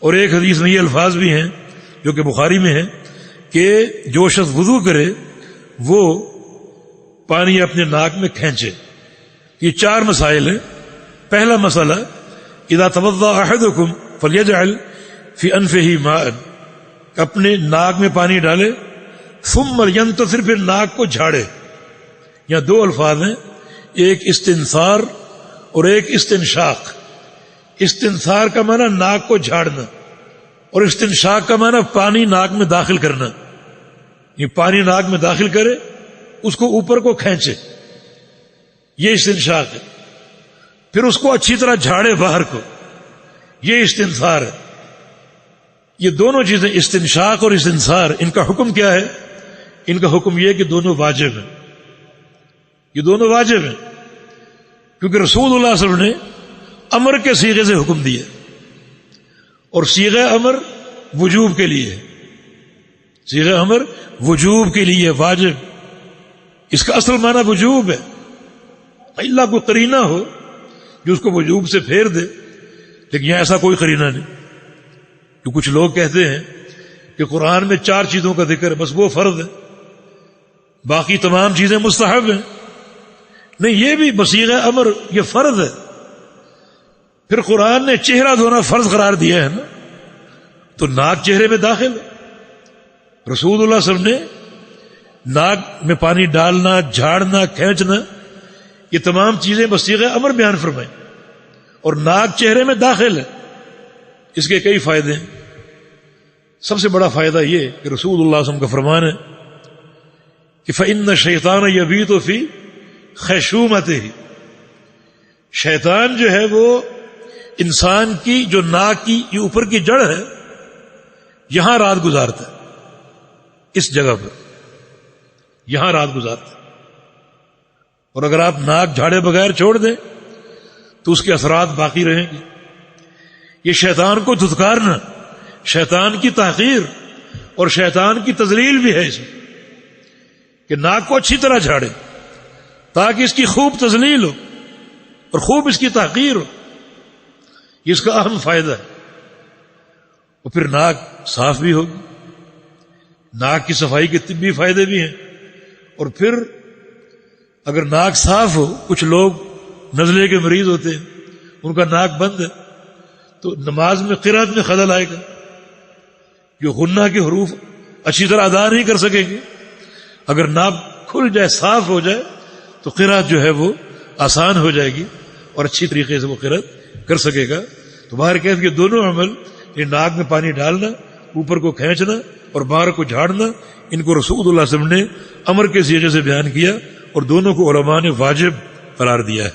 اور ایک حدیث میں یہ الفاظ بھی ہیں جو کہ بخاری میں ہیں کہ جو شخص وضو کرے وہ پانی اپنے ناک میں کھینچے. یہ 4 مسائل ہیں. پہلا مسئلہ اذا توضأ احدکم فلیجعل فی انفہ ماء، اپنے ناک میں پانی ڈالے، ثم ینتثر، پھر ناک کو جھاڑے. یہاں 2 الفاظ ہیں، ایک استنثار اور ایک استنشاق. استنثار کا معنی ناک کو جھاڑنا اور استنشاق کا معنی پانی ناک میں داخل کرنا. یہ پانی ناک میں داخل کرے، اس کو اوپر کو کھینچے، یہ استنشاق ہے. پھر اس کو اچھی طرح جھاڑے باہر کو، یہ استنثار ہے. یہ دونوں چیزیں استنشاق اور استنثار، ان کا حکم کیا ہے؟ ان کا حکم یہ کہ دونوں واجب ہیں. یہ دونوں واجب ہیں کیونکہ رسول اللہ صلی اللہ علیہ وسلم نے امر کے صیغے سے حکم دیا، اور صیغہ امر وجوب کے لیے ہے. صیغہ امر وجوب کے لیے، واجب. اس کا اصل معنی وجوب ہے، اللہ کوئی قرینہ ہو جو اس کو وجوب سے پھیر دے، لیکن یہاں ایسا کوئی قرینہ نہیں. کہ کچھ لوگ کہتے ہیں کہ قرآن میں 4 چیزوں کا ذکر ہے، بس وہ فرض ہے، باقی تمام چیزیں مستحب ہیں. نہیں، یہ بھی بصیغہ امر، یہ فرض ہے. پھر قرآن نے چہرہ دھونا فرض قرار دیا ہے نا، تو ناک چہرے میں داخل ہے. رسول اللہ صلی اللہ علیہ وسلم نے ناک میں پانی ڈالنا، جھاڑنا، کھینچنا، یہ تمام چیزیں بصیغہ امر بیان فرمائیں، اور ناک چہرے میں داخل ہے. اس کے کئی فائدے ہیں. سب سے بڑا فائدہ یہ کہ رسول اللہ صلی اللہ علیہ وسلم کا فرمان ہے کہ فَإِنَّ الشَّيْطَانَ يَبِيتُ فِي خَيْشُومَتِهِ، شیطان جو ہے وہ انسان کی جو ناک کی یہ اوپر کی جڑ ہے، یہاں رات گزارتا ہے. اس جگہ پر یہاں رات گزارتا ہے. اور اگر آپ ناک جھاڑے بغیر چھوڑ دیں تو اس کے اثرات باقی رہیں گے. یہ شیطان کو دھتکارنا، شیطان کی تحقیر اور شیطان کی تذلیل بھی ہے اس میں، کہ ناک کو اچھی طرح جھاڑے تاکہ اس کی خوب تذلیل ہو اور خوب اس کی تحقیر ہو. یہ اس کا اہم فائدہ ہے. اور پھر ناک صاف بھی ہوگی. ناک کی صفائی کے طبی فائدے بھی ہیں. اور پھر اگر ناک صاف ہو، کچھ لوگ نزلے کے مریض ہوتے ہیں، ان کا ناک بند ہے، تو نماز میں قرات میں خلل آئے گا. جو غنہ کے حروف اچھی طرح ادا نہیں کر سکیں گے. اگر ناک کھل جائے، صاف ہو جائے، تو قرات جو ہے وہ آسان ہو جائے گی اور اچھی طریقے سے وہ قرات کر سکے گا. تو باہر کہتے کہ دونوں عمل، یہ ناک میں پانی ڈالنا، اوپر کو کھینچنا اور باہر کو جھاڑنا، ان کو رسول اللہ صلی اللہ علیہ وسلم نے امر کے صیغے سے بیان کیا، اور دونوں کو علماء نے واجب قرار دیا ہے.